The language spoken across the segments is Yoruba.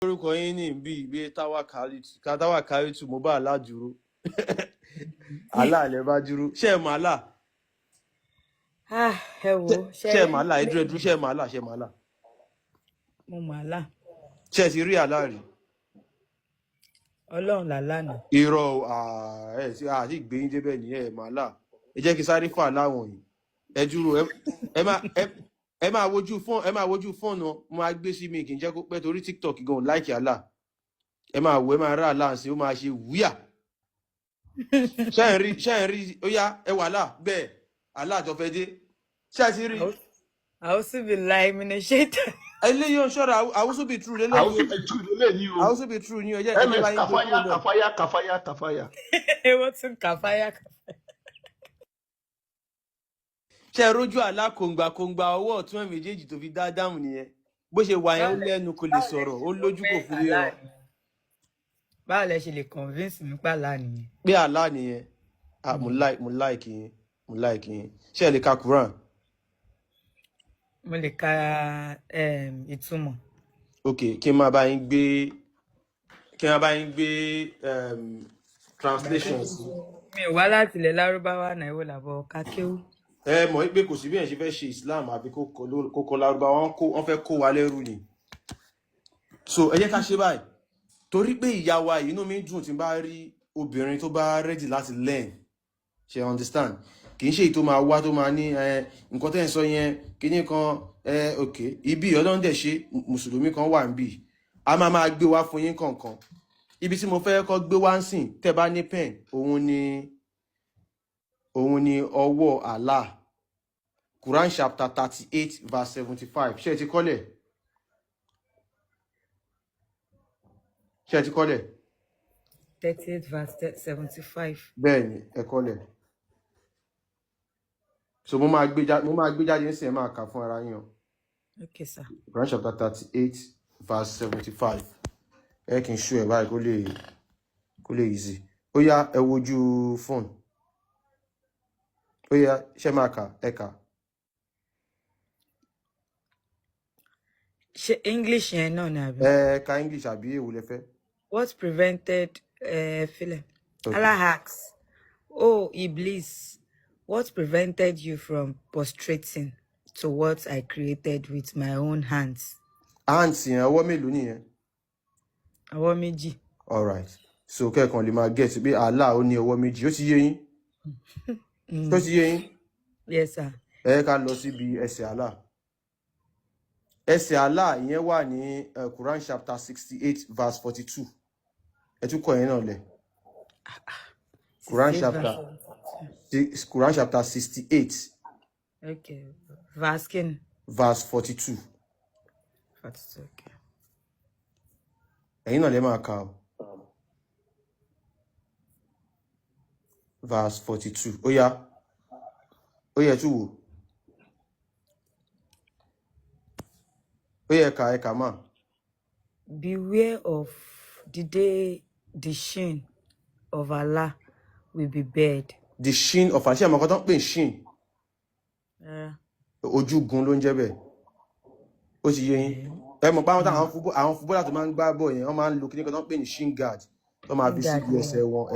orúkọ yín ní bí ìgbé táwa kárìtù mo bá àlá dúró àlá lẹ bá dúró ṣe é màálà ẹ wò ó ṣe é màálà ẹdúró ṣe é màálà ṣe é màálà mo màálà ṣe é ti rí àlá rí Ọlọ́run làlánà. irọ́ àti ìgbéyín débẹ̀ ní ẹ̀ màálà ẹ jẹ́ kí sáré fà láwọn yìí ẹ dúró ẹ máa wojú fóònù mo máa gbé sí mi kì í jẹ́ kó pẹ́ torí TikTok gan láìkì àlá ẹ máa wò ẹ máa rà àlá sí ó máa ṣe wíyà ṣe ń rí ó yá ẹ wà láà bẹ́ẹ̀ àlá àtọ́fẹ́ dé ṣe àti rí. àwùsù bí láì mi ní ṣe tán. eléyìí ń ṣọ́ra àwùsù bí true lélẹ́yìí o àwùsù bí true ni ọjọ́ ẹ̀jẹ̀ bá yín kàfáyà. wọ́n tún kàfáyà. ṣe rójú àlá kòǹgbà ọwọ́ ọ̀tún ẹ̀ méjèèjì tó fi dá dáhùn nìyẹn bó ṣe wà yẹn ó lẹ́nu kò lè sọ̀rọ̀ ó lójú kò fi rí ọ. báwo lẹ ṣe lè convince mi pé àlá nìyẹn. pé àlá nìyẹn mo like yín ṣe ẹ lè ka Quran. mo lè ka ìtumọ̀. ok kí n máa bá yín gbé translation sí. mi ò wá láti ilẹ̀ lárúbáwá náà ìwọ làbọ̀ kákéwú. mọ̀ pé kò sí bí ẹ̀ ṣe fẹ́ ṣe Islam àbí kó kọ lárúbáwá wọ́n fẹ́ kó wa lẹ́rú ni. so ẹ jẹ́ ká ṣe báyìí torí pé ìyá wa inú mi dùn tí n bá rí obìnrin tó bá ready láti learn ṣe understand kì í ṣe èyí tó máa wá tó máa ní nǹkan tẹ́ ń sọ yẹn kíní kan ok ibi Ọlọ́run dẹ̀ ṣe mùsùlùmí kan wà níbí a máa gbé wá fún yín kọ̀ọ̀kan ibi tí mo fẹ́ kọ́ gbé wá ń sìn tẹ́ bá ní pen òun ni ọwọ́ Allah Quran chapter 38 verse 75 ṣé ẹ ti kọ́lẹ̀? 38 verse 75. bẹ́ẹ̀ni ẹ kọ́lẹ̀. so mo máa gbé jáde nísìnyẹn máa kà fún ara yín. Okay sir. Quran chapter 38 verse 75 ẹ kì í ṣú ẹ báyìí kó lè easy. ó yá ẹ wojú fóònù. ó yá ṣe máa kà ẹ kà. ṣe English yẹn náà ni àbí. Ka English àbí èwo lẹ fẹ́. What prevented Philip? Okay. Allah asks, "Oh Iblis, what prevented you from prostrating to what I created with my own hands?" Hands yẹn ọwọ́ mélòó nìyẹn? Ọwọ́ méjì. All right. So kẹ́kàn lè máa get bí Allah ó ní ọwọ́ méjì. Ó ti yé yín? Ó ti yé yín? Yes sir. Ká lọ síbi ẹsẹ̀ Allah. Ẹsẹ̀ Allah ìyẹn wà ní Quran chapter 68 verse 42. Ẹ tún kọ yẹn náà lẹ̀. Quran chapter 68. Okay. Verse 42. 42. Okay. Ẹ̀yin náà lè máa kà ó. Verse 42. Ó yá tún wò. Eka ma. Beware of the day the shin of Allah will be bared. The shin of Allah. Ṣé àmọ́ kan tó ń pè shin? Ojúgun ló ń jẹ́ bẹ́ẹ̀. Ó ti yé yín. Ẹ mọ̀ pé àwọn fúbọ́là tó máa ń gbá bọ̀ yẹn wọ́n máa ń lo kíní kan tó ń pè ní shin guard tó máa fi sí ẹsẹ̀ wọn.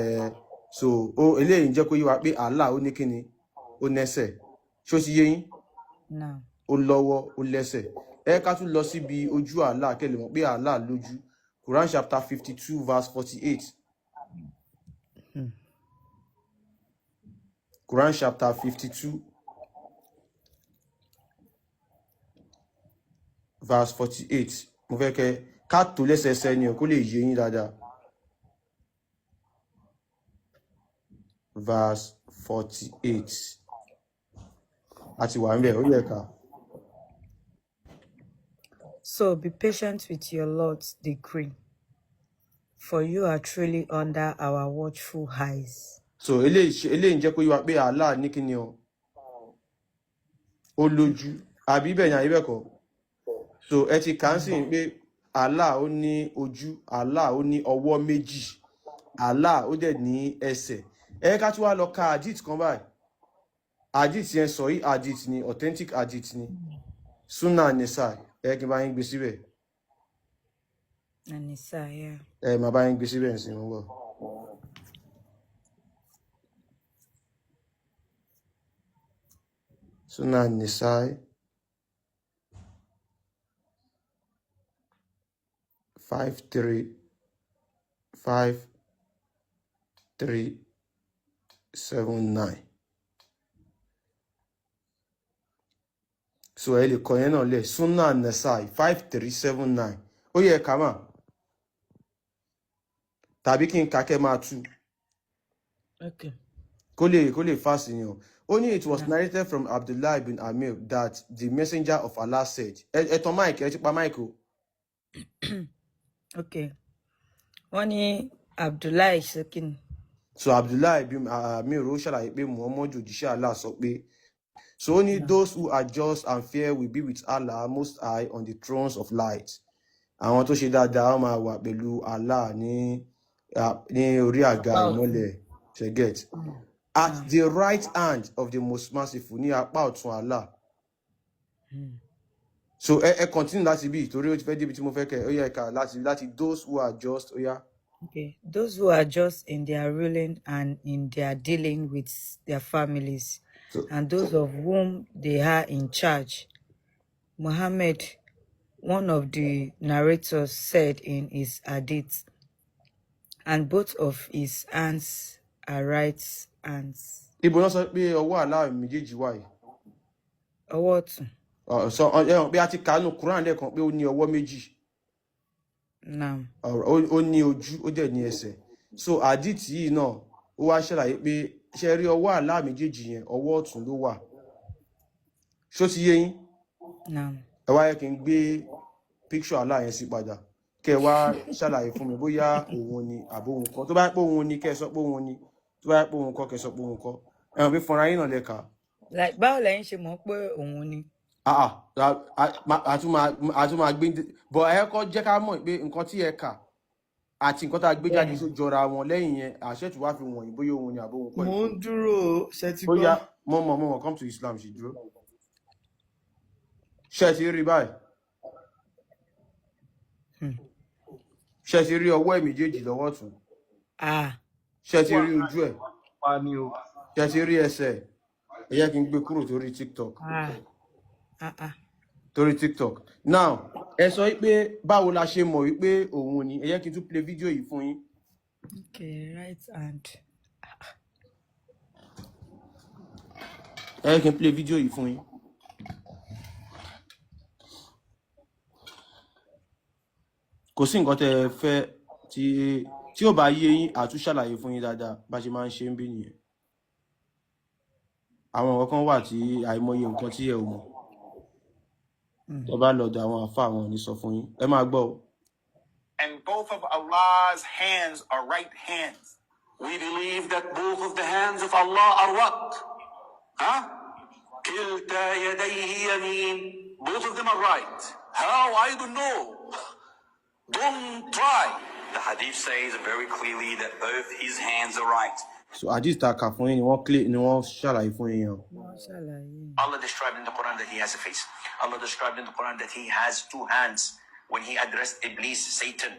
So eléyìí ń jẹ́ kó yé wa pé Allah ó ní kíni ó nẹ́sẹ̀. Ṣé ó ti yé yín? Ó lọ́wọ́ ó lẹ́sẹ̀. Ká tún lọ síbi ojú Allah kẹ́ lè mọ̀ pé Allah lójú. Quran chapter 52 verse 48. Quran chapter 52 verse 48. Mo fẹ́ kẹ́ ká tó lẹ́sẹẹsẹ ni kó lè yé yín dáadáa. Verse 48. Àti wà ńbẹ̀ ó yẹ ká. So be patient with your Lord's decree, for you are truly under our watchful eyes. So eléyìí ń jẹ́ kó yé wa pé Allah ní kíni o. Ó lójú. Àbí bẹ́ẹ̀ ni àbí bẹ́ẹ̀ kọ́. So ẹ ti kà ń sìn pé Allah ó ní ojú, Allah ó ní ọwọ́ méjì, Allah ó dẹ̀ ní ẹsẹ̀. Ká tún wá lọ ka hadith kan báyìí. Hadith yẹn sọ yìí hadith ni authentic hadith ni. Sunnah Nisai. Kí n bá yín gbé síbẹ̀. Anisa, yeah. Màá bá yín gbé síbẹ̀ sí wọn bọ̀. Surah An-Nisa 535-379. So ẹ lè kọ yẹn náà lẹ̀ Surah An-Nisa 5379. Ó yẹ ká mà tàbí kí n kàkẹ́ máa tú Okay. kó lè fast yẹn. Only it was narrated from Abdullah ibn Amir that the messenger of Allah said. Ẹ̀tàn Mike, ẹ ti pa Mike o. Okay. Wọ́n ní Abdullahi Shekin. So Abdullah ibn Amir ó ṣàlàyé pé Muhammad òjíṣẹ́ Allah sọ pé, so only those who are just and fair will be with Allah most high on the thrones of light. Àwọn tó ṣe dáadáa wọ́n máa wà pẹ̀lú Allah ní orí àga ìmọ́lẹ̀. Ṣé get? At the right hand of the most merciful, ní apá ọ̀tún Allah. So ẹ continue láti bí torí ó ti fẹ́ débi tí mo fẹ́ kẹ́ ó yẹ ká láti those who are just ó yá. Okay. Those who are just in their ruling and in their dealing with their families, and those of whom they are in charge. Muhammad, one of the narrators, said in his hadith, and both of his hands are right hands. Ibo náà sọ pé ọwọ́ Allah méjèèjì wà yìí. Ọwọ́ ọ̀tún. So bí a ti kà nínú Quran lẹ́ẹ̀kan pé ó ní ọwọ́ méjì. Naam. Ó ní ojú, ó dẹ̀ ní ẹsẹ̀. So hadith yìí náà ó wá ṣàlàyé pé ṣe rí ọwọ́ Allah méjèèjì yẹn ọwọ́ ọ̀tún ló wà. Ṣó ti yé yín? Naam. Ẹ wá yẹ kí n gbé picture Allah yẹn sí padà. Kẹ́ wá ṣàlàyé fún mi bóyá òun ni àbóhun kan. Tó bá yẹ pé òun ni kẹ́ sọ pé òun ni. Tó bá yẹ pé òun kọ́ kẹ́ sọ pé òun kọ́. Ẹ mọ̀ pé fúnra yín náà lẹ kà. Like báwo lẹ́yìn ṣe mọ̀ pé òun ni? Àtún máa gbé bọ̀ ẹ kọ́ jẹ́ ká mọ̀ pé nǹkan tí ẹ kà àti nǹkan tá a gbé jáde tó jọra wọn lẹ́yìn yẹn àṣẹ tí wàá fi wọ̀nyí bóyá òun ni àbóhun kọ́. Mo ń dúró ṣe ti gbọ́. Bóyá mọ̀ come to Islam ṣì dúró. Ṣé ti rí báyìí? Ṣé ti rí ọwọ́ ẹ̀ méjèèjì lọ́wọ́ ọ̀tún? Ṣé ti rí ojú ẹ̀? Ṣé ti rí ẹsẹ̀? Ẹ jẹ́ kí n gbé kúrò torí TikTok. Torí TikTok. Now, ẹ sọ pé báwo la ṣe mọ̀ wípé òun ni. Ẹ jẹ́ kí n tún play fídíò yìí fún yín. Okay, right hand. Ẹ jẹ́ kí n play fídíò yìí fún yín. Kò sí nǹkan tẹ́ fẹ́ tí ó bá yé yín àtúnṣàlàyé fún yín dáadáa bá ṣe máa ń ṣe ń bí nìyẹn. Àwọn nǹkan kan wà tí àìmọye nǹkan tí ẹ ò mọ̀. Tó bá lọ́dọ̀ àwọn àfáà wọn ní sọ fún yín. Ẹ máa gbọ́ o. And both of Allah's hands are right hands. We believe that both of the hands of Allah are what? Kilta yadayhi yamin. Both of them are right. How? I don't know. Don't try. The hadith says very clearly that both his hands are right. So hadith ta kà fún yín ni wọ́n ṣàlàyé fún yín. Allah described in the Quran that he has a face. Allah described in the Quran that he has two hands when he addressed Iblis, Satan.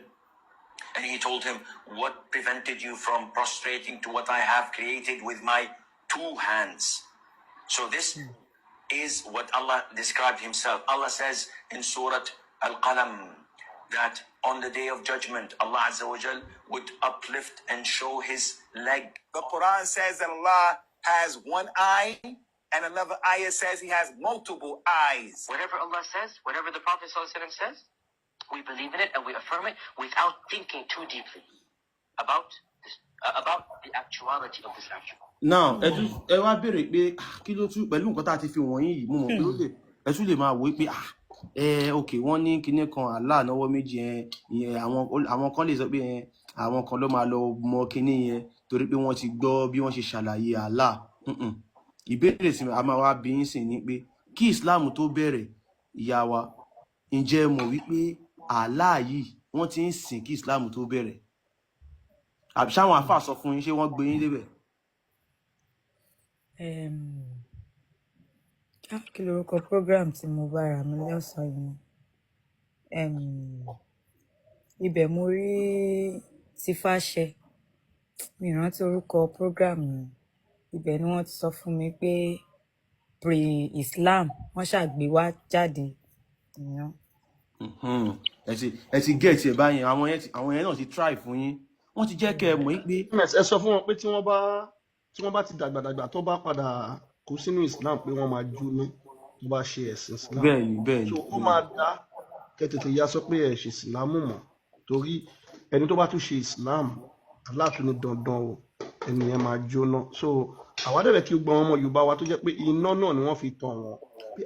And he told him, what prevented you from prostrating to what I have created with my two hands? So this is what Allah described himself. Allah says in Surah Al-Qalam that on the day of judgment, Allah Azza wa Jal would uplift and show his leg. The Quran says that Allah has one eye, and another ayah says he has multiple eyes. Whatever Allah says, whatever the Prophet ﷺ says, we believe in it and we affirm it without thinking too deeply about the actuality of this action. Now, ẹ wá béèrè pé kí ló tún pẹ̀lú nǹkan tá a ti fi wọ̀nyí yìí mú mọ̀ pé ẹ tún lè máa wò pé okay wọ́n ní kinní kan Allah náwó méjì yẹn àwọn kan lè sọ pé àwọn kan ló máa lọ mọ kinní yẹn torí pé wọ́n ti gbọ́ bí wọ́n ṣe ṣàlàyé Allah. Ìbéèrè sí a máa wá bí yín sìn ní pé kí Islam tó bẹ̀rẹ̀ ìyá wa ǹjẹ́ mọ̀ wípé Allah yìí wọ́n ti ń sìn kí Islam tó bẹ̀rẹ̀ àbí ṣáwọn àfáà sọ fún yín ṣé wọ́n gbé yín débẹ̀? Kí lorúkọ program tí mo bá ra mi lọ́sàn-án yìí? ibẹ̀ mo rí Tifáṣẹ mi ò rántí orúkọ program yẹn ibẹ̀ ni wọ́n ti sọ fún mi pé pre-Islam wọ́n ṣàgbé wá jáde ìyẹn. ẹ ti gẹ̀ẹ́tì ẹ̀ báyẹn àwọn yẹn náà ti try fún yín wọ́n ti jẹ́ kẹ́ ẹ mọ̀ pé. ẹ sọ fún wọn pé tí wọ́n bá ti dàgbàdàgbà tó bá padà kó sínú Islam pé wọ́n máa jóná tó bá ṣe ẹ̀sìn Islam. bẹ́ẹ̀ni so ó máa dá kẹtẹtẹ ya sọ pé ẹ ṣe Islam mọ́ torí ẹni tó bá tún ṣe Islam aláàtún ní dandan o ẹni yẹn máa jóná. so àwádẹ́rẹ́ kí gbọ́n ọmọ Yorùbá wa tó jẹ́ pé iná náà ni wọ́n fi tàn wọ́n pé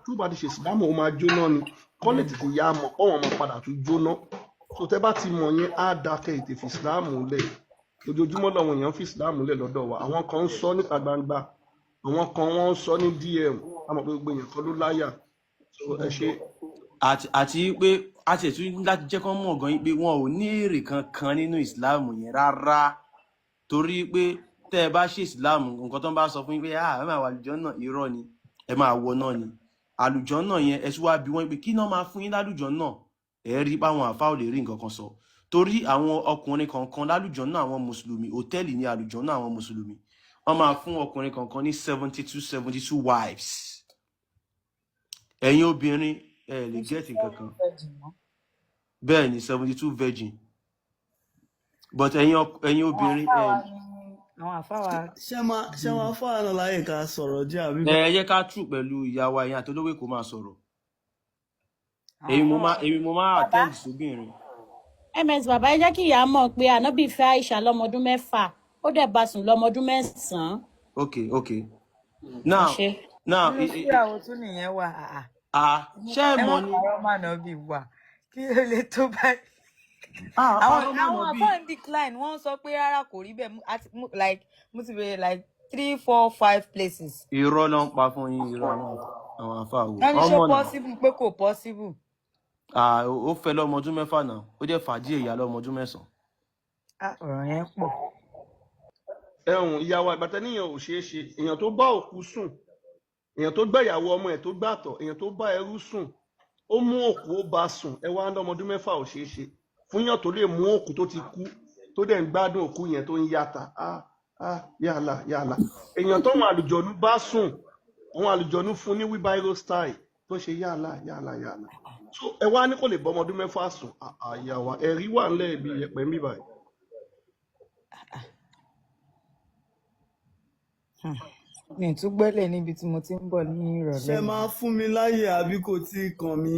tó bá ti ṣe Islam ó máa jóná ni kọ́lẹ̀ tètè ya mọ̀ pọ́ wọn máa padà tún jóná. so tẹ́ bá ti mọ̀ yẹn á dákẹ́ ètè fi Islam lẹ̀ ojoojúmọ́ làwọn èèyàn fi Islam lẹ̀ lọ́dọ̀ wa àwọn kan ń sọ níta gbangba àwọn kan wọ́n ń sọ ní DM àmọ́ pé gbogbo èèyàn kan ló láyà. so ẹ ṣe. àti pé a ti tún láti jẹ́ kán mọ̀ gan pé wọn ò ní èrè kankan nínú Islam yẹn rárá torí pé tẹ́ ẹ bá ṣe Islam nǹkan tó ń bá sọ fún yín pé ẹ máa wà àlùjọ náà irọ́ ni ẹ máa wọ náà ni àlùjọ náà yẹn ẹ tún wá bí wọ́n pé kí náà máa fún yín lálùjọ náà ẹ rí báwọn àfa ò lè rí nǹkan kan sọ torí àwọn ọkùnrin kankan lálùjọ náà àwọn mùsùlùmí hòtẹ́ẹ̀lì ní àlùjọ náà àwọn mùsùlùmí wọ́n máa fún ọkùnrin kankan ní 72 wives ẹ̀yin obìnrin ẹ lè gẹ́ẹ̀tì kankan bẹ́ẹ̀ ni 72 virgin but ẹ̀yin obìnrin àwọn àfáwà ṣé wọn fáwọn náà láyè ká sọ̀rọ̀ jẹ́ àbí. ẹ yẹ ká tù pẹ̀lú ìyàwó ẹ̀yin àtolówó kó máa sọ̀rọ̀ èmi mo máa attend sóbìnrin. ms bàbá ẹ jẹ́ kí ìyá mọ̀ pé ànábì fẹ́ Aisha lọ́mọdún 6 ó dẹ̀ bá sùn lọ́mọdún 9. okay now ìyàwó tún nìyẹn wà ṣé ẹ mọ̀ ni àwọn mànà bí wà kí ló lè tó báyìí. àwọn àbọ̀ decline wọ́n sọ pé rárá kò rí bẹ́ẹ̀ like mo ti bẹ̀rẹ̀ like 3, 4, 5 places. irọ́ ló ń pa fún yín irọ́ àwọn afáwò. wọ́n ní ṣe possible pé kò possible. ó fẹ́ lọ́mọdún 6 náà ó jẹ́ fàájì ìyá lọ́mọdún 9. ọ̀rọ̀ yẹn pọ̀. ìyàwó àgbàtẹ́níyàn ò ṣeé ṣe èèyàn tó bá òkú sùn èèyàn tó gbá ìyàwó ọmọ ẹ̀ tó gbàtọ̀ èèyàn tó bá ẹrú sùn ó mú òkú ó bá sùn ẹ wá ń lọ́mọdún 6 ò ṣeé ṣe fún yàn tó lè mú òkú tó ti kú tó dẹ̀ ń gbádùn òkú yẹn tó ń yàtà yàlà èèyàn tó wọn àlùjọ̀nú bá sùn àwọn àlùjọ̀nú fún ní wheelbarrow style tó ṣe yàlà so ẹ wá ní kò lè bọ́ ọmọdún 6 sùn àyàwó ẹ̀rí wà ńlẹ̀ ibi yẹpẹ̀ ń bí báyìí. mi ò tún gbẹ́lẹ̀ níbi tí mo ti ń bọ̀ ní ìrọ̀lẹ́. ṣé máa fún mi láyè àbí kò tí ì kàn mí.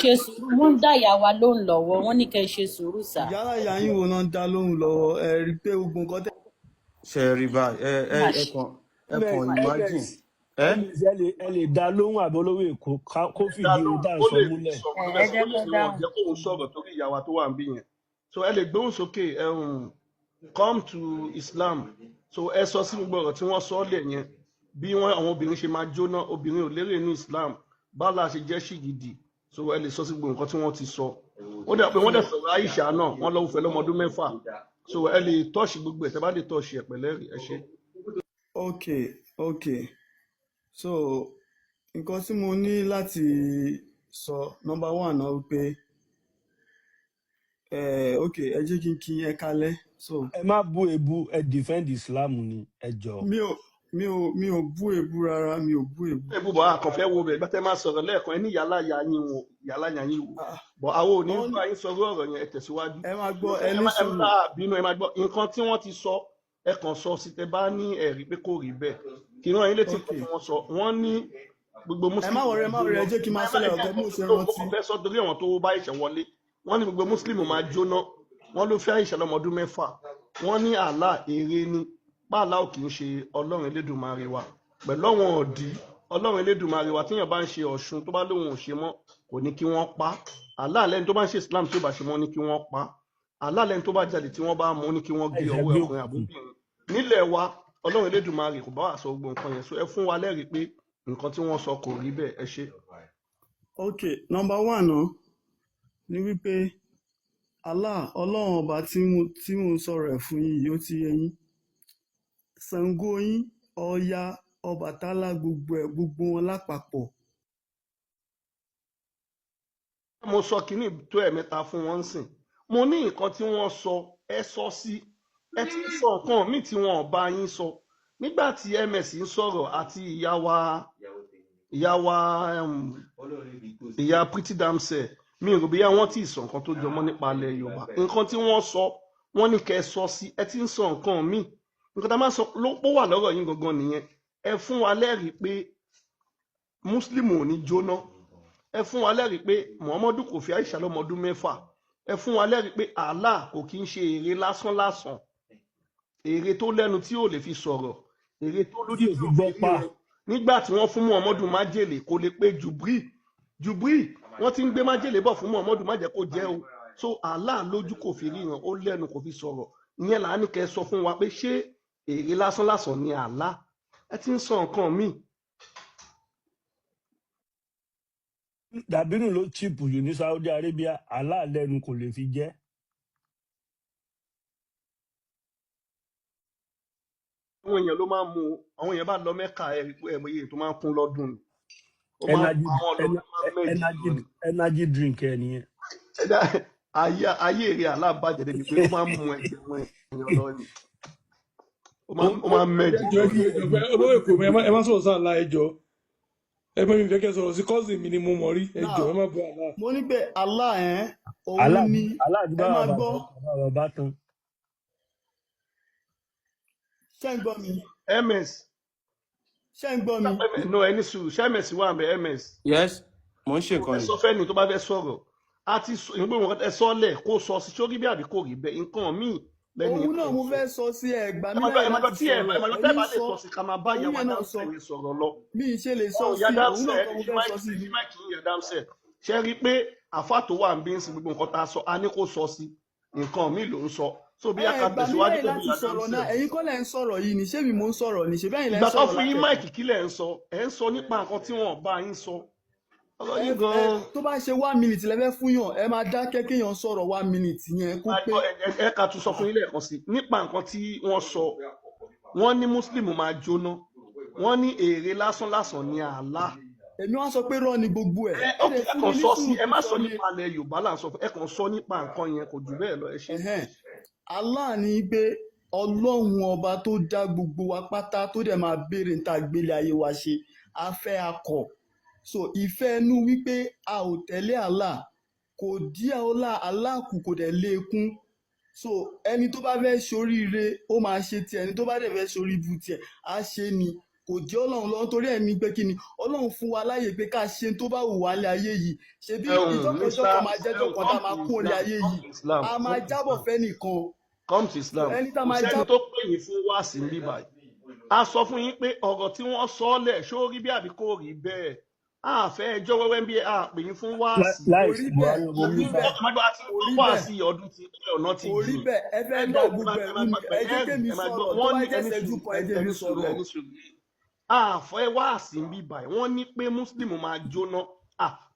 ṣe sùúrù wọ́n ń dá ìyá wa lóhùn lọ́wọ́ wọ́n ní kẹ́ ẹ ṣe sùúrù sá. yálà ìyá yín wo náà ń dá lóhùn lọ́wọ́ ẹ rí i pé gbogbo nǹkan tẹ́. ṣe rí báyìí ẹ kàn imagine. ẹ lè dá lóhùn àbólówó èkó kó fìdí o dá sọ múlẹ̀. ẹ jẹ́ kó o sọ̀rọ̀ torí ìyá wa tó wà ń bí yẹn so ẹ lè gbóhùn sókè come to Islam so ẹ sọ sí gbogbo ọ̀rọ̀ tí wọ́n sọ lẹ̀ yẹn bí àwọn obìnrin ṣe máa jóná obìnrin ò lérè ní Islam báàlà ṣe jẹ́ ṣìgìdì so ẹ lè sọ sí gbogbo nǹkan tí wọ́n ti sọ ó dẹ̀ pé wọ́n dẹ̀ sọ̀rọ̀ Aisha náà wọ́n lọ́wọ́ fẹ́ lọ́mọdún 6 so ẹ lè tọ́ọ̀ṣì gbogbo ẹ̀ tẹ́ bá lè tọ́ọ̀ṣì ẹ̀ pẹ̀lẹ́ ẹ ṣe. okay so nǹkan tí mo ní láti sọ number 1 náà wípé okay ẹ jẹ́ kí n kí ẹ kálẹ́ so. ẹ má bú èébú ẹ defend Islam ni ẹ jọ. mi ò bú èébú rárá mi ò bú èébú. èébú bọ̀ àkànfẹ́ wo bẹ̀ gbàtẹ́ máa sọ̀rọ̀ lẹ́ẹ̀kan ẹ ní yàrá yà yín wò bọ̀ àwọn ò ní bá yín sọ̀rọ̀ ọ̀rọ̀ yẹn ẹ tẹ̀síwájú. ẹ máa gbọ́ ẹ ní sùúrù. ẹ máa gbọ́ nǹkan tí wọ́n ti sọ ẹ kàn sọ sí tẹ bá ní ẹ̀rí pé kò rí bẹ́ẹ̀ kí náà yín létí kí wọ́n sọ wọ́n ní gbogbo Muslim. ẹ má wọrẹ ẹ jẹ́ kí n máa ṣẹlẹ̀ ọ̀gá bí mo ṣe rántí. mo fẹ́ sọ torí àwọn tó bá ìṣẹ̀ wọlé wọ́n ní gbogbo Muslim máa jóná wọ́n ló fẹ́ Àìṣà lọ́mọdún 6 wọ́n ní Allah èrè ni pààlà ò kì í ṣe Ọlọ́run Elédùmarè wa pẹ̀lú àwọn ọ̀dí Ọlọ́run Elédùmarè wa tíyàn bá ń ṣe Ọ̀ṣun tó bá lóun ò ṣe mọ́ kò ní kí wọ́n pa Allah lẹ́ni tó bá ń ṣe Islam tí ó bá ṣe mọ́ ní kí wọ́n pa Allah lẹ́ni tó bá jáde tí wọ́n bá mú ní kí wọ́n gé ọwọ́ ọkùnrin àbúbìnrin nílẹ̀ wa Ọlọ́run Elédùmarè kò bá wà sọ gbogbo nǹkan yẹn so ẹ fún wa lẹ́rìí pé nǹkan tí wọ́n sọ kò rí bẹ́ẹ̀ ẹ ṣe. okay number 1 náà ni wípé Allah Ọlọ́run ọba tí mo sọ̀rọ̀ ẹ̀ fún yín yóò ti yé yín Ṣàngó yín Ọya Ọbàtálá gbogbo wọn lápapọ̀ mo sọ kínní tó ẹ̀mẹ́ta fún wọn sìn mo ní nǹkan tí wọ́n sọ ẹ sọ sí ẹ ti sọ nǹkan míì tí wọn ò bá yín sọ nígbà tí ms ń sọ̀rọ̀ àti ìyá Pretty Damsel mi rò bóyá wọ́n ti sọ nǹkan tó jọmọ́ nípa ilẹ̀ Yorùbá nǹkan tí wọ́n sọ wọ́n ní kẹ́ ẹ sọ sí ẹ ti ń sọ nǹkan míì nǹkan tá a máa sọ ló wà lọ́rọ̀ yín gangan nìyẹn ẹ fún wa lẹ́rìí pé Muslim ò ní jóná ẹ fún wa lẹ́rìí pé Muhammadu kò fi Aisha lọ́mọdún 6 ẹ fún wa lẹ́rìí pé Allah kò kí ń ṣe ère lásán lásán ère tó lẹ́nu tí ò lè fi sọ̀rọ̀ ère tó lójú tí ò fi ríran nígbà tí wọ́n fún Muhammadu májèlé kò lè pé Jubril wọ́n ti ń gbé májèlé bọ̀ fún Muhammadu má jẹ́ kó jẹ́ o so Allah lójú kò fi ríran ó lẹ́nu kò fi sọ̀rọ̀ ìyẹn là á ní kẹ́ sọ fún wa pé ṣé ère lásán lásán ni Allah ẹ ti ń sọ nǹkan míì. dàbínú ló chíìpù jù ní Saudi Arabia aláàlẹ́nu kò lè fi jẹ́. àwọn èèyàn ló máa ń mu àwọn èèyàn bá lọ Mẹ́kà ẹ̀mọye tó máa ń kún lọ́dún ni ó máa ń pa àwọn ọlọ́dún máa ń mẹ́jì energy drink ẹ nìyẹn. ayé èrè alábàjẹ́ débi pé ó máa ń mu ẹgbẹ̀rún èèyàn lọ ni ó máa ń mẹ́jì. olówó èkó ẹ má sọ̀rọ̀ sáà ńlá ẹjọ́ ẹ bá mi fẹ́ kẹ́ sọ̀rọ̀ sí cousin mi ni mo mọ̀ rí ẹjọ́ ẹ má bọ́ àlá. mo ní pé Allah òun ni ẹ máa gbọ́ bàbá tán. ṣé ń gbọ́ mi. ms ṣé ń gbọ́ mi. no ẹni sùúrù ṣé ms wà mẹ ms. yes mo ń ṣe nǹkan ẹ sọ fẹ́ni tó bá fẹ́ sọ̀rọ̀ àti ìgbé wọn ẹ sọ́lẹ̀ kó sọ sí sórí bí àbí kò rí bẹ́ẹ̀ nǹkan míì lẹ́nu òun náà mo fẹ́ sọ sí ẹgbà mi láì láti sọ̀rọ̀ ẹ̀mí sọ ká máa bá yàrá dáńsẹ̀ sọ̀rọ̀ lọ. bí n ṣe lè sọ sí òun náà kọ́ mo fẹ́ sọ sí i. ṣe rí i pé àfa tó wà ń bí ń sin gbogbo nǹkan tá a sọ a ní kó sọ sí nǹkan míì ló ń sọ so bí aka tẹ̀síwájú pẹ̀lú láti sọ̀rọ̀ náà ẹ̀yin kọ́ lẹ̀ ń sọ̀rọ̀ yìí ni ṣé mi mò ń sọ̀rọ̀ ni ṣé bẹ́ẹ̀ lẹ̀ ń ìgbà sọ̀rọ̀ tó fún yín máìkì kí lẹ̀ ń sọ ẹ̀ ń sọ nípa nǹkan tí wọ́n bá yín sọ ọ̀rọ̀ yín gan-an. tó bá ṣe 1 minute lẹ́fẹ́ fún yàn ẹ máa dákẹ́ kéèyàn sọ̀rọ̀ 1 minute yẹn kó pé. ẹ ká tún sọ fún yín lẹ́ẹ̀kan sí nípa nǹkan tí wọ́n sọ wọ́n ní Muslim máa jóná wọ́n ní ère lásán lásán ní Allah. èmi wá sọ pé rọ ni gbogbo ẹ. ẹ kàn sọ sí ẹ má sọ nípa ilẹ̀ Yorùbá là ń sọ ẹ kàn sọ nípa nǹkan yẹn kò jù bẹ́ẹ̀ lọ ẹ ṣe. Allah ní pé ọlọ́run ọba tó dá gbogbo wa pátá tó dẹ̀ máa béèrè níta gbélé ayé wa ṣe afẹ́ akọ̀ so ìfẹ́ inú wípé a ò tẹ̀lé Allah kò dí Allah kù kò dẹ̀ lékún so ẹni tó bá fẹ́ ṣoríire ó máa ṣe tiẹ̀ ẹni tó bá dẹ̀ fẹ́ ṣorí ibu tiẹ̀ á ṣe ni kò dí ọlọ́run lọ́wọ́ torí ẹ̀ ní pé kí ni ọlọ́run fún wa láyè pé ká ṣe tó bá wù wá lé ayé yìí ṣebí ìjọkọjọ kan máa jẹ́jọ́ kan tá a máa kún lé ayé yìí a máa jábọ̀ fẹ́ nìkan. come to Islam kò sẹ́ni tó pè yín fún wáàsí ní báyìí a sọ fún yín pé ọ̀rọ̀ tí wọ́n sọ ọ́ lẹ̀ ṣó rí bí àbí kò rí bẹ́ẹ̀ a fẹ́ ẹjọ́ wẹ́wẹ́ bí a pè yín fún wáàsí wáàsí ọdún tí ọ̀nà ti jù. orí bẹ́ẹ̀ ẹ fẹ́ dá gbogbo ẹ̀rú mi ẹ jẹ́ kémi sọ̀rọ̀ tó bá jẹ́ ṣẹ́jú kan ẹ jẹ́ mi sọ̀rọ̀. a fẹ́ wáàsí ní báyìí wọ́n ní pé Muslim máa jóná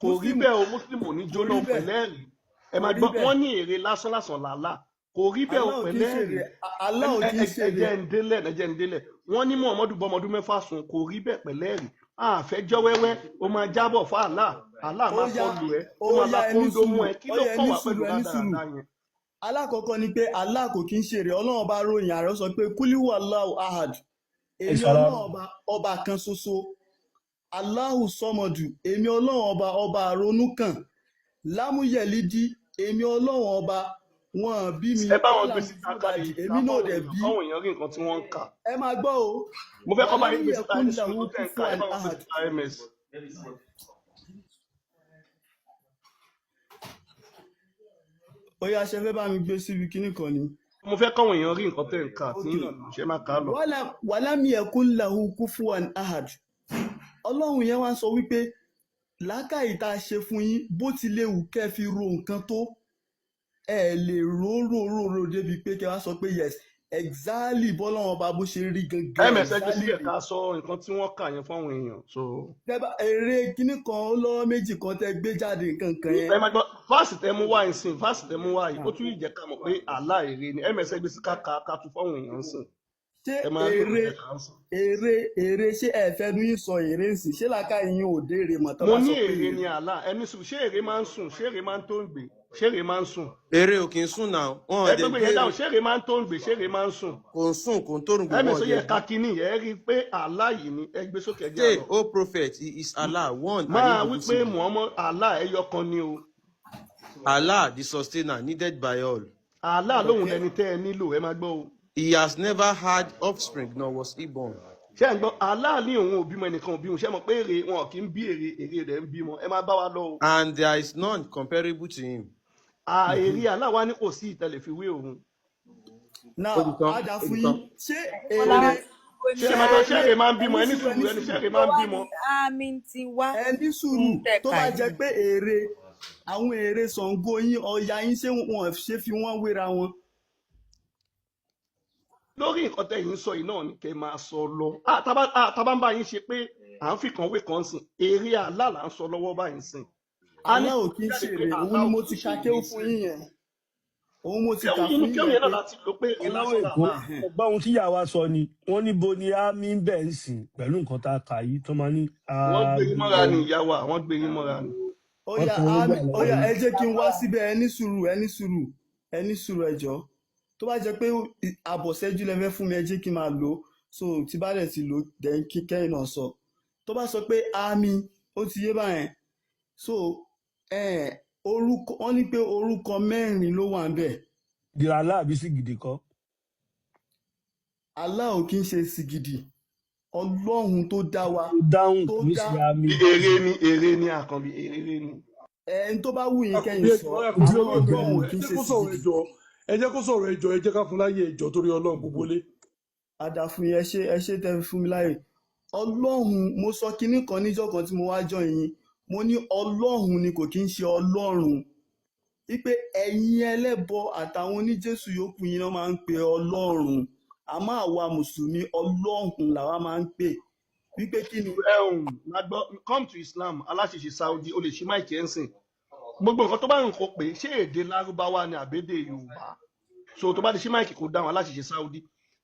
kò rí bẹ́ẹ̀ o Muslim ò ní jóná pẹ̀lẹ́rì ẹ máa gbọ́ wọ́n ní ère lásán lásán làálà kò rí bẹ́ẹ̀ o pẹ̀lẹ́rì ẹ̀jẹ̀ ń délẹ̀ wọ́n ní Muhammadu bọ́mọdún 6 sùn kò rí bẹ́ẹ̀ pẹ̀lẹ́rì àfẹjọ́ wẹ́wẹ́ o máa jábọ̀ fún Allah máa kọlù ẹ ó máa la kóńdó mú ẹ kí ló kọ́ wá pẹ̀lú dáadáa yẹn. alákọ̀ọ́kọ́ ni pé Allah kò kí ń ṣeré ọlọ́run bá ròyìn ààrẹ sọ pé kúlíwù Allahu ahad èmi ọlọ́run ọba kan ṣoṣo Allahu sọmọdù èmi ọlọ́run ọba àrònú kan lámúyẹ̀lídí èmi ọlọ́run ọba wọn bí mi ẹ bá wọn gbé síta káyìí èmi náà dẹ̀ bí káwọn èèyàn rí nǹkan tí wọ́n ń kà. ẹ máa gbọ́ o. mo fẹ́ kọ́ bá yín gbé síta ní sùúrù tẹ̀ ń ká ẹ bá wọn gbé síta ms. ó yá ṣe fẹ́ bá mi gbé síbi kíní kan ni. mo fẹ́ káwọn èèyàn rí nǹkan tẹ̀ ń kà tí ṣe máa kà á lọ. walam yakun lahu kufuwan ahad ọlọ́run yẹn wá sọ wípé làákàyè tá a ṣe fún yín bó ti léwu kẹ́ fi ro nǹkan tó ẹ lè róró débi pé kẹ́ wá sọ pé yes exactly bọ́lọ́wọ́n bá bó ṣe rí gangan. ms ẹgbẹ́ sílẹ̀ ká sọ nǹkan tí wọ́n kà yẹn fáwọn èèyàn. èrè kíní kan ó lọ́wọ́ méjì kan tẹ́ gbé jáde nǹkan kan yẹn. ẹ máa gbọ́ fásitì tẹ́ mú wá ìsìn fásitì tẹ́ mú wá yìí ó tún ìjẹ́ ká mọ̀ pé àlá èrè ni ms ẹgbẹ́ sí ká tún fáwọn èèyàn sìn. ṣé ẹ máa rí èrè òkè kan sàn. èrè ṣé ẹ fẹ́ nu yín sọ èrè ń sìn ṣé làákà yín ò déèrè mọ̀ tó mo bá ní sọ pé èrè èrè. ni àlá ẹni sùn ṣé èrè máa ń sùn ṣé èrè máa ń tó ń gbé ṣé èrè máa ń sùn eré ò kì í sùn náà wọn ẹ ò dé gbégbé yẹn dáhùn béèrè ṣé èrè máa ń tó ń gbé ṣé èrè máa ń sùn kò ń sùn kò ń tórùn gbé ẹmí wọn ò sọ dé yẹ bí. ká kínní ẹ rí i pé àlá yìí ni ẹ gbé sókè ẹjẹ say àlọ o prophet he is Allah one and máa wí pé indivisible. muhammad àlá ẹyọ kan ni o Allah the sustainer needed by all. àlá lóhùn Okay. lẹni tẹ ẹ nílò ẹ máa gbọ́ o He has never had offspring nor was he born. ṣé ẹ ń gbọ́ àlá ní òun ò bímọ ẹnìkan ò bímọ ṣé ẹ mọ̀ pé èrè wọn kì í bí èrè rẹ̀ ń bímọ ẹ máa bá wa lọ o And there is none comparable to him. èrè àlá wa ní kò sí ìtẹ̀lẹ̀ fi wé òun now Olùkọ́, ada fún olùkọ́. yín ṣé èrè ṣé ẹ máa gbọ́ ṣé èrè máa ń bímọ ẹni sùúrù ẹni ṣé èrè máa ń bímọ àmì ti wá ẹni sùúrù tó bá jẹ́ pé èrè àwọn èrè Ṣàngó yín Ọya yín ṣé wọn ṣe fi wọ́n wéra wọn. lórí nǹkan tẹ̀yìn sọ yìí náà ni kẹ́ ẹ máa sọ lọ tábà ń bá yín ṣe pé à ń fi kan wé kan sìn èrè àlá là ń sọ lọ́wọ́ báyìí sìn a ní àlá ò kí ń ṣe èrè òun ni mo ti ka kéwù fún yín yẹn òun mo ti kà kéwù fún inú yín kéwù yẹn yẹn náà pé láti lò pé èrè ọlọ́wọ́ lásán èkó làlá ọgbà ohun tíyà wa sọ ni wọ́n níbo ni àmì ń bẹ̀ ń sìn pẹ̀lú nǹkan tá a kà yìí tó máa ní wọ́n gbé yín mọ́ra ni àmì ìyá wa wọ́n gbé yín mọ́ra ni. Ọya ọkùnrin gbà lọ́wọ́ Ọya yìí. ẹ jẹ́ kí n wá síbẹ̀ ẹni sùúrù ẹjọ́ tó bá jẹ́ pé àbọ̀ṣẹ́jú lẹ fẹ́ fún mi ẹ jẹ́ kí n máa lò ó so tí bá dẹ̀ ti lò ó dẹ̀ kí kẹ́yìn náà sọ tó bá sọ pé àmì ó ti yé báyẹn so orúkọ wọ́n ní pé orúkọ mẹ́rin ló wà ń bẹ̀ dìrà aláàbí sí gidi kọ́ Allah ò kí ń ṣe sìgìdì Ọlọ́run tó dá wa ó dáhùn tó kì í dá ṣe àmì èrè ni àkànbí èrè ni. ẹni tó bá wù yín àkànbí kẹ́yìn sọ ẹjọ àkànbí àmọ́ ẹjọ Ọlọ́run ò ẹ kí ń jẹ́ ṣe kó sọ̀rọ̀ sìgìdì. ẹjọ ẹ jẹ́ kó sọ̀rọ̀ ẹjọ ẹ jẹ́ ká fún láyé ẹjọ torí Ọlọ́run gbogbo lé. Àdàfún yẹn ẹ ṣe tẹ́ fi fún mi láyè Ọlọ́run mo sọ kinní kan níjọ́ kan tí mo wá jọ yín mo ní Ọlọ́run ni kò kí ń ṣe Ọlọ́run wípé ẹ̀yin ẹlẹ́bọ àtàwọn oníjésù yòókù yín náà máa ń pe Ọlọ́run àmọ́ àwa mùsùlùmí Ọlọ́run làwa máa ń pè wípé kí ni. máa gbọ́ come to Islam aláṣẹṣe Saudi o lè ṣí máìkì ẹ̀ ń sìn gbogbo nǹkan tó bá ń kó pé ṣé èdè lárúbáwá ni àbédè Yorùbá so tó bá ti ṣí máìkì kó dáhùn aláṣẹṣe Saudi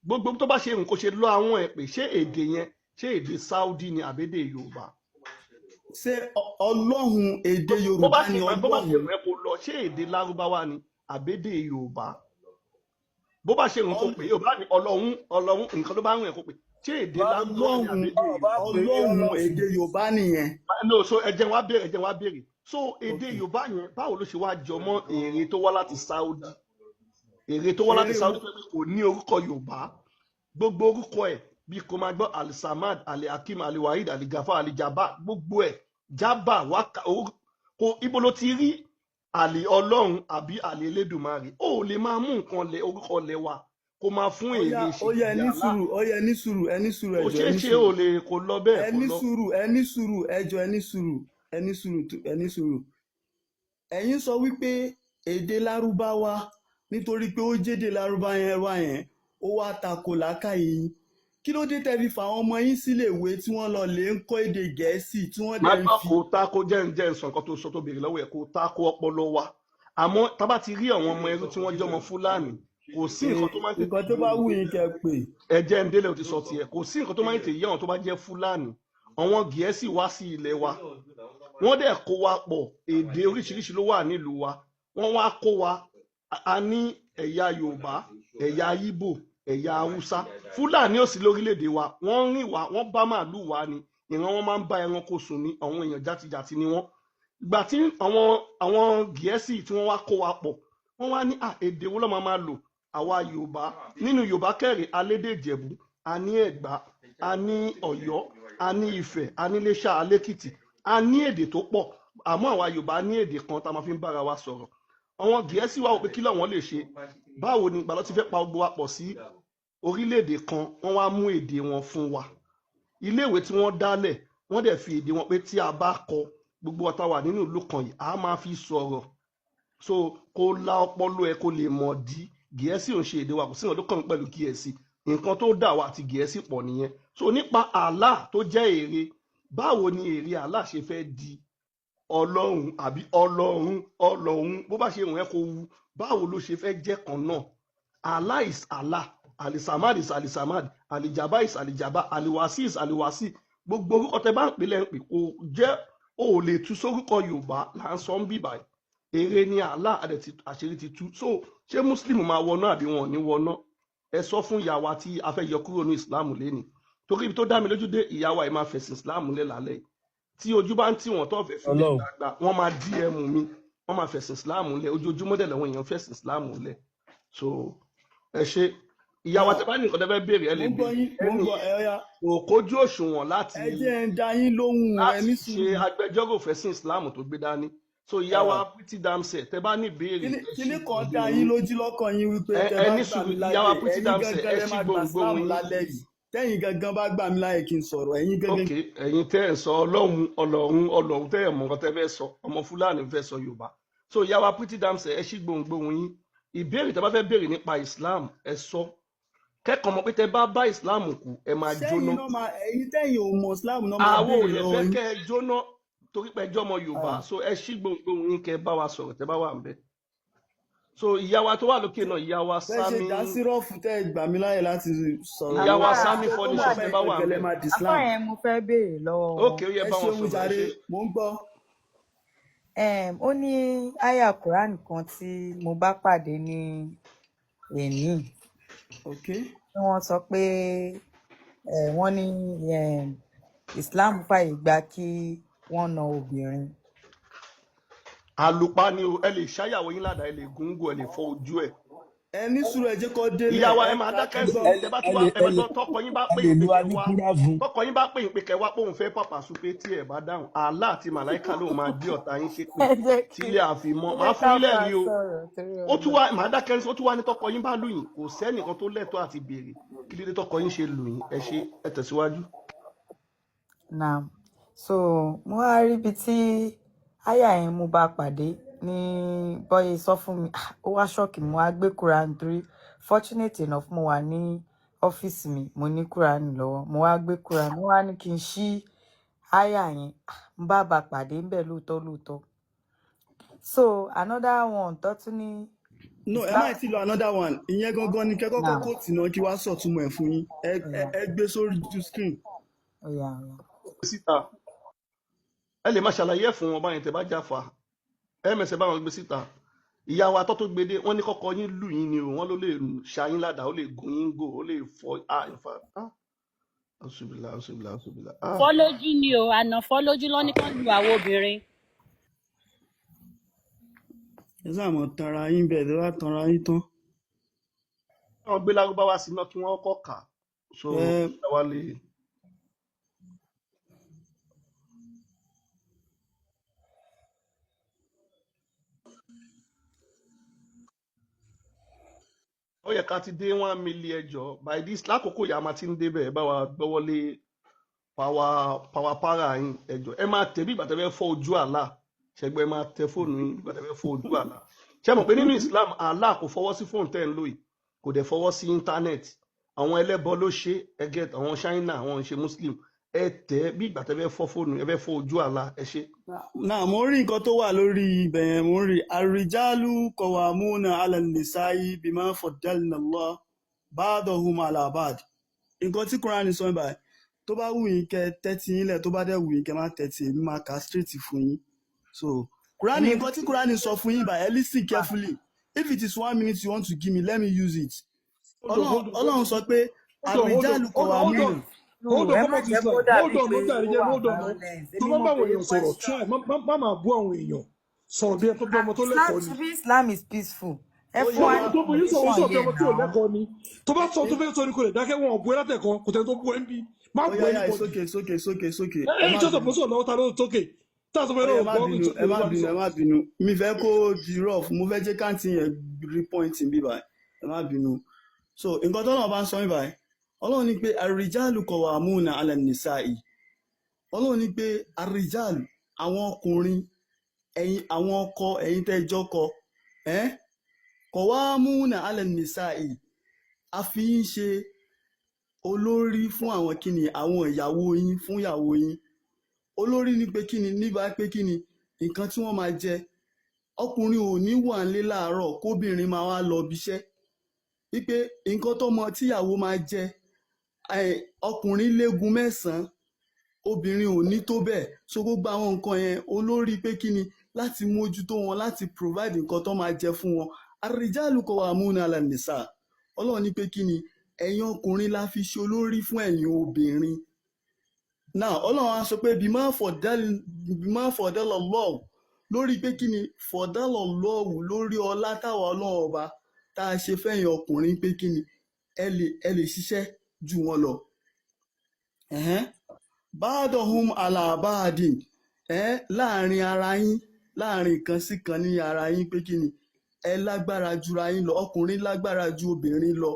gbogbo tó bá ṣe nǹkan ṣe lọ àwọn ẹ̀ pé ṣé èdè yẹn ṣé èdè Saudi ni àbédè Yorùbá. ṣé Ọlọ́run èdè bó Yorùbá bá ni ṣe bó bá ṣe Ọlọ́run rẹ kó lọ ṣé èdè lárúbáwá ni àbédè Yorùbá bó bá ṣe nǹkan pé Yorùbá ni Ọlọ́run nǹkan ló bá ń rìn kó pé ṣé èdè lárúbáwá ni àbédè Yorùbá. Ọlọ́run èdè Yorùbá nìyẹn. no so ẹ jẹ́ wá béèrè so èdè Yorùbá yẹn báwo ló ṣe wá jọmọ́ èrè tó wá láti Saudi èrè tó wá láti Saudi pé kò ní orúkọ Yorùbá gbogbo orúkọ ẹ̀ bí kò máa gbọ́ alisamad alihakim aliwahid aligafa alijaba gbogbo ẹ̀ jaba waka kò ibo ló ti rí àlè Ọlọ́run àbí àlè Elédùmarè ó lè máa mú nǹkan lẹ orúkọ lẹ wa kó máa fún èrè ṣe Ọya ẹni sùúrù Ọya ẹni sùúrù kò ẹjọ ṣeé ẹni ṣe sùúrù ò lè kó lọ bẹ́ẹ̀ kó ẹni lọ. sùúrù ẹjọ ẹni sùúrù ẹ̀yin sọ wípé èdè lárúbáwá nítorí pé ó jédè lárúbá yẹn wá yẹn ó wá tako làákàyè yín kí ló dé tẹ́ fi fa àwọn ọmọ yín sílé ìwé tí wọ́n lọ lè ń kọ́ èdè Gẹ̀ẹ́sì tí wọ́n má dẹ̀ ń gbọ́ fi. kó tako jẹ́ ǹsọ̀ nǹkan tó sọ tó béèrè lọ́wọ́ ẹ̀ kó tako ọpọlọ wa àmọ́ tá bá ti rí àwọn ọmọ ẹrú tí wọ́n jẹ́ ọmọ Fúlàní kò sí nǹkan tó máa ń tètè nǹkan tó bá wù yín kẹ́ pè. ẹ̀jẹ̀ ń délẹ̀ ò ti sọ tiẹ̀ kò sí nǹkan tó máa ń tètè yé àwọn tó bá jẹ́ Fúlàní àwọn Gẹ̀ẹ́sì wá sí ilẹ̀ wa wọ́n dẹ̀ kó wa pọ̀ èdè oríṣiríṣi ló wà nílùú wa wọ́n wá kó wa a ní ẹ̀yà Yorùbá ẹ̀yà Ìgbò ẹ̀yà Haúsá Fúlàní ò sí lórílẹ̀‐èdè wa wọ́n rìn wá wọ́n bá màálùú wa ni ìran wọn máa ń bá ẹranko sùn ní àwọn èèyàn játijàti ni wọ́n ìgbà tí àwọn Gẹ̀ẹ́sì tí wọ́n wá kó wa pọ̀ wọ́n wá ní èdè wo ló máa lò àwa Yorùbá nínú Yorùbá kẹrì alédè Ìjẹ̀bú a ní Ẹ̀gbá a ní Ọ̀yọ́ a ní Ifẹ̀ a ní Iléṣà alẹ́kìtì a ní èdè tó pọ̀ àmọ́ àwa Yorùbá ní èdè kan tá a máa fi ń bára wa sọ̀rọ̀ àwọn Gẹ̀ẹ́sì wá wò pé kí làwọn lè ṣe báwo ni ìgbàlọ́ ti fẹ́ pa gbogbo wa pọ̀ sí orílẹ̀-èdè kan wọ́n wá mú èdè wọn fún wa iléèwé tí wọ́n dálẹ̀ wọ́n dẹ̀ fi èdè wọn pé tí a bá kọ gbogbo ọ̀tá wà nínú ìlú kan yìí a máa fi sọ̀rọ̀ so kó la ọpọlọ ẹ kó lè mọ̀ dí Gẹ̀ẹ́sì ò ń ṣe èdè wa kò sí ìrànlọ́kàn mi pẹ̀lú Gẹ̀ẹ́sì nǹkan tó dà wá àti Gẹ̀ẹ́sì pọ̀ nìyẹn so nípa Allah tó jẹ́ èrè báwo ni èrè Allah ṣe fẹ́ di Ọlọ́run àbí Ọlọ́run bó bá ṣe rùn ẹ́ kó wu báwo ló ṣe fẹ́ jẹ́ kan náà Allah is Allah alisamad is alisamad, alijaba is alijaba, aliwasi is aliwasi. Gbogbo orúkọ tẹ bá ń pè lẹ́ ń pè kò jẹ́ o ò lè tú sórúkọ Yorùbá là ń sọ ń bì báyìí. Èrè ni Allah àṣírí ti tú. So ṣé Muslim máa wọná àbí wọn ò ní wọná? Ẹ sọ fún ìyá wa tí a fẹ́ yọ kúrò ní Islam lénìí. Torí ibi tó dá mi lójú dé ìyá wa yìí máa fẹ̀sìn Islam lẹ́ lálẹ́ yìí. Tí ojú bá ń tì wọ́n tó fẹ́ fi lè Ọlọ́run. gbàgbà wọ́n máa DM mi, wọ́n máa fẹ̀sìn Islam lẹ̀, ojoojúmọ́ dẹ̀ làwọn èèyàn fẹ̀sìn Islam lẹ̀. So ẹ ṣe ìyá wa tẹ bá ní nǹkan tẹ fẹ́ béèrè ẹ lè mo ń gbọ́ béèrè. yín mo ń gbọ́ ẹ̀yà Kò kójú òṣùwọ̀n ẹ jẹ́ ń da yín lóhùn ẹ láti ní ṣe sùúrù. agbẹjọ́rò fẹ̀sìn Islam tó gbé dání. So ìyá wa Pretty Damsel tẹ bá ní ìbéèrè ẹ kíní ṣí kan dá gbòǹgbò yín yín. lójú lọ́kàn yín wípé tẹ Ẹ bá ní gbà sùúrù mí ìyá wa láyè Pretty ẹ̀yin Damsel gangan ẹ lẹ ṣí máa gbà gbòǹgbò Islam yín. lálẹ́ yìí tẹ́yin gangan bá gbà mí láyè kí n sọ̀rọ̀ ẹ̀yin gangan. Ok ẹ̀yin tẹ́ ẹ̀ sọ ọlọ́run tẹ́ ẹ̀ mọ̀ nǹkan tẹ́ fẹ́ sọ ọmọ Fúlàní fẹ́ sọ Yorùbá. So ìyá wa Pretty Damsel ẹ ṣí gbòǹgbò yín. Ìbéèrè tẹ́ bá fẹ́ béèrè nípa Islam ẹ sọ. Kẹ́kọ̀ọ́ mọ̀ pé tẹ́ bá bá Islam kù ẹ máa jóná. sẹ́yìn náà máa ẹ̀yin tẹ́yin ò mọ̀ Islam náà máa Àwọn ò béèrè lè lọ́wọ́ fẹ́ yín. kẹ́ ẹ jóná torí pé ẹjọ́ ọmọ Yorùbá. So ẹ ṣí gbòǹgbò yín kẹ́ ẹ bá wa sọ̀rọ̀ tẹ́ bá wà ń bẹ̀. So ìyá wa tó wà lókè náà ìyá wa bẹ́ẹ̀ ṣe Sami dá sírọ́ọ̀fù tẹ́ ẹ gbà mí láyè láti sọ̀rọ̀ ìyá wa Yorùbá Sami tó Furniture wà tẹ́ bẹ́ẹ̀ bá wà ń gẹ́gẹ́ bẹ̀. máa di Afá Islam. yẹn mo fẹ́ béèrè lọ́wọ́ wọn. Ok ó yẹ ẹ bá wọn ṣeun sọ̀rọ̀ ẹ jàre ṣe. mò ń gbọ́. Ó ní àyà Quran kan tí mo bá pàdé ní èní ok tí wọ́n sọ pé wọ́n ní Islam fàyè gbà kí wọ́n na obìnrin. Àlùpà ni o ẹ lè ṣáyàwó yín ládàá ẹ lè gúngún ẹ lè fọ ojú ẹ. ẹ ní sùúrù ẹ jẹ́ kó délẹ̀ Ìyá wa ẹ ẹ máa ká dákẹ́ kí sí gbọ́. tẹ bá ti wá ẹ máa gbọ́ tọkọ yín bá pè lè yín pé lo kẹ wá aníkúrá fún. tọkọ yín bá pè yín pé kẹ wá pé òun fẹ́ pàpà sùn pé tí ẹ bá dáhùn àlá àti màláìka lóun máa gbé ọ̀tá yín ṣépè ẹ jẹ́ tí kí ilé àfimọ́ ẹ máa jẹ́ fún ká yín máa lẹ́rìí o. sọ̀rọ̀ torí Ó tún Ọlọ́run. wá màá dákẹ́ sí ó tún wá ní tọkọ yín bá lù yín kò sẹ́nìkan tó lẹ́tọ̀ọ́ àti béèrè kí ló dé tọkọ yín ṣe lù yín ẹ ṣe ẹ tẹ̀síwájú. Now, so mo wá rí ibi tí àyà yẹn mo bá pàdé ní bọ́yé sọ fún mi ó wá ṣọ́ọ̀kì mo wá gbé Quran torí fortunate enough mo wà ní ọ́fíìsì mi mo ní Quran lọ́wọ́ mo wá gbé Quran mo wá ní kí n ṣí àyà yẹn mo bá pàdé ńbẹ̀ lóòótọ́. So another one tó tún ní no ẹ Islam. má ti lo another one ìyẹn gangan ni kẹ́kọ̀ọ́ Now, kóòtù náà kí wá sọ̀túnmọ̀ ẹ̀ fún yín ẹ gbé sórí screen. oya. síta ẹ lè má ṣàlàyé ẹ̀ fún wọn báyìí tẹ bá jáfa ẹ mẹsẹ̀ bá wọn gbé síta. Ìyá wa tó gbede wọ́n ní kọ́kọ́ yín lù yín ni o wọ́n ló lè ṣayín ládàá ó lè gún yín gò ó lè fọ in fact ọsùbìlà. Fọ́lójú ni o, àná fọ́lójú lọ́ ní kán lu àwọn obìnrin. ẹ sáà mọ̀ tanra yín bẹ́ẹ̀ tó bá tanra yín tán. Wọ́n gbé lárúbáwá sí iná kí wọ́n kọ́ kà so ẹ ìyá wa lè. Ó yẹ ká ti dé 1 million ẹjọ́ by this lákòókò yà máa ti ń débẹ̀ ẹ bá wa gbọ́wọ́lé power para yín ẹjọ́ ẹ máa tẹ̀ bí ìgbà tẹ́ fẹ́ fọ́ ojú àlá ṣẹgbẹ́ ẹ máa tẹ fóònù yín bí ìgbà tẹ́ fẹ́ fọ́ ojú àlá ṣe mọ̀ pé nínú Islam àlá kò fọwọ́ sí fóònù tẹ́ ń lò yìí kò dẹ̀ fọwọ́ sí íńtánẹ́ẹ̀tì àwọn ẹlẹ́bọ ló ṣe ẹgẹ́ àwọn China àwọn ṣe Muslim ẹ tẹ̀ bí ìgbà tẹ́ fẹ́ fọ́ fóònù ẹ fẹ́ fọ́ ojú àlá ẹ ṣe. náà mo rí nǹkan tó wà lórí ibẹ̀ yẹn mo rí àrìjálù kọ̀wàmúnà alànìsáyí bímọ fọ̀dálìnàlọ́ ba'dahum ala ba'd. nǹkan tí Quran sọ báyìí tó bá wù yín kẹ́ tẹ́tí yín lẹ̀ tó bá dẹ̀ wù yín kẹ́ má tẹ́tí èmi máa kà straight fún yín. So Quran Èmi nǹkan tí Quran sọ fún yín báyìí ẹ listen carefully if it is 1 minute you want to give me let me use it. Ọlọ́run sọ pé àrìjálù kọ̀wàmúnà. hold on ẹ come má back to jẹ́ Islam kó dàbí hold on pé no jàre ó jẹ́ wà hold on no violence. tó Èmi bá mo bá àwọn béèrè èèyàn sọ̀rọ̀ question. try má máa bú àwọn èèyàn sọ̀rọ̀ bí ẹ tó bí ọmọ tó Islam lẹ́kọ̀ọ́ ni. ṣebí Islam is peaceful. Ẹ ó fún yá wa wa ní tó bú yín sọ̀rọ̀ condition sọ̀rọ̀ bí yẹn ọmọ tí ò náà. lẹ́kọ̀ọ́ ni tó bá sọ tó fẹ́ sọ ni kò lè dákẹ́ wọn ò bú ẹ látẹ̀kọ́ kò tẹ́ tó bú ẹ ń bí má ó bú yá ẹ yá níbọ̀dì. sókè ẹ ẹ má jọ́sọ̀ bínú. fún sọ̀rọ̀ lọ́wọ́ ta ló tókè tá a sọ fún ẹ Ó yá, náà ẹ má gbọ́ bínú ẹ má bínú ẹ má bínú mi fẹ́ kó di rough mo fẹ́ jẹ́ káàntì yẹn rí point bí báyìí ẹ má bínú. So nǹkan tó náà bá ń sọ mí báyìí Ọlọ́run ní pé àrìjálù kọ̀wàmúnà alànìsáyí. Ọlọ́run ní pé àrìjálù àwọn ọkùnrin ẹ̀yin àwọn ọkọ ẹ̀yin tẹ́ jọ́kọ kọ̀wàmúnà alànìsáyí a fi ń ṣe olórí fún àwọn kíni àwọn ìyàwó yín fún ìyàwó yín olórí ní pé kíni níbà pé kíni nǹkan tí wọ́n máa jẹ ọkùnrin ò ní wà nílé láàárọ̀ kóbìnrin máa wá lọ bíṣẹ́ wípé nǹkan tọ́mọ tíyàwó máa jẹ ọkùnrin léegun 9 obìnrin ò ní tó bẹ́ẹ̀ so gbogbo àwọn nǹkan yẹn olórí pé kí ni láti mójútó wọn láti provide nǹkan tó máa jẹ fún wọn àrìjálù qawwamuna 'ala nisa ọlọ́run ní pé kí ni ẹ̀yin ọkùnrin la fi ṣe olórí fún ẹ̀yin obìnrin náà ọlọ́run á sọ pé bima fọ̀dálọ̀ lọ́wọ́ lórí pé kí ni fọ̀dálọ̀ lọ́wọ́ lórí ọlá táwa ọlọ́run ọba tá a ṣe fẹ́yìn ọkùnrin pé kí ni ẹ lè ṣiṣẹ́ jù wọn lọ. ba'duhum 'ala ba'din láàrin ara yín láàrin kan sí kan ní ara yín pé kí ni ẹ lágbára jura yín lọ ọkùnrin lágbára ju obìnrin lọ.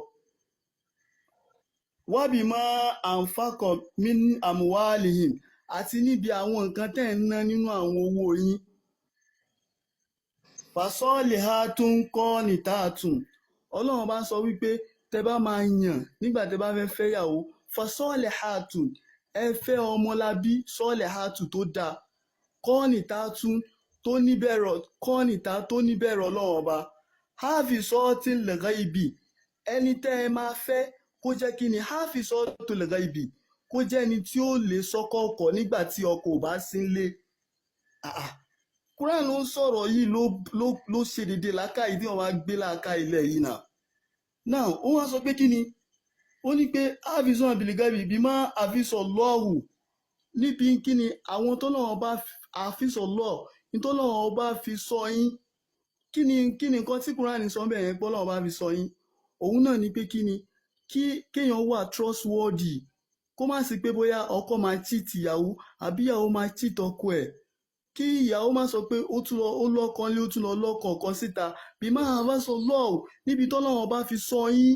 wabima anfaqa min amwalihim àti níbi àwọn nǹkan tẹ́ ń ná nínú àwọn owó yín. fasalihatun qanitatun ọlọ́run bá sọ wípé tẹ bá máa yàn nígbà tẹ bá fẹ́ fẹ́yàwó fasalihatun ẹ fẹ́ ọmọlábí salihatun tó dáa qanitatun tó níbẹ̀rẹ̀ ọlọ́run ọba hafizatil ghaibi ẹni tẹ́ ẹ máa fẹ́ kó jẹ́ kí ni hafizatul ghaibi kó jẹ́ ẹni tí ó lè sọ́kọ ọkọ nígbà tí ọkọ ò bá sí nílé. Quran ló ń sọ̀rọ̀ yìí ló ṣe dédé làákàyè tí wọ́n máa gbé làákàyè ilẹ̀ yìí náà. Now ó wá sọ pé kí ni ó ní pé hafizun bil ghaibi bima hafizallahu níbi kí ni àwọn tó náà bá hafizallahu nítorí Ọlọ́run bá fi sọ yín kí ni nǹkan tí Quran sọ bẹ́ẹ̀ yẹn pé Ọlọ́run bá fi sọ yín òun náà ni pé kí ni kéèyàn wà trustworthy kó má sí pé bóyá ọkọ máa cheat ìyàwó àbí ìyàwó máa cheat ọkọ ẹ̀ kí ìyàwó má sọ pé ó lọ́kàn lé ó tún lọ lọ́kàn kan síta bí máa bá sọ lọ́ọ̀ níbi tọ́lọ́run bá fi sọ yín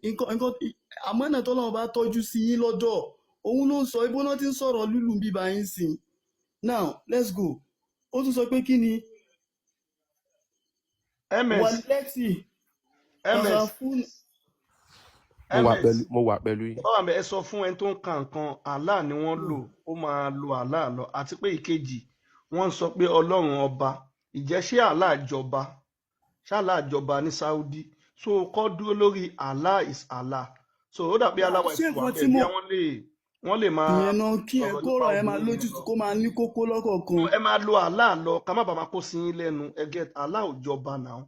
nǹkan àmọ́nà tọ́lọ́run bá tọ́jú sí yín lọ́dọ̀ òun ló ń sọ ibó náà ti ń sọ̀rọ̀ lùlù bíbá yín sìn. Now let's go ó tún sọ pé kí ni wàlẹ́tì ms fún mo wà pẹ̀lú yín. báwa bẹ ẹ sọ fún ẹni tó ń ka nǹkan Allah ni wọ́n lò ó máa lo Allah lọ àti pé ìkejì wọ́n sọ pé ọlọ́run ọba ìjẹ́ ṣé Allah jọba ní Saudi so kọ́ dúró lórí Allah is Allah so ó dàbí aláwọ̀ ìfowó abẹ́bí wọ́n lè máa ìyẹn náà kí ẹ kọ́rọ̀ ẹ máa lójú kó máa ní kókó lọ́kọ̀ọ̀kan. ẹ máa lo Allah lọ ká má bàa máa kó sí yín lẹ́nu ẹ get Allah ò jọba náà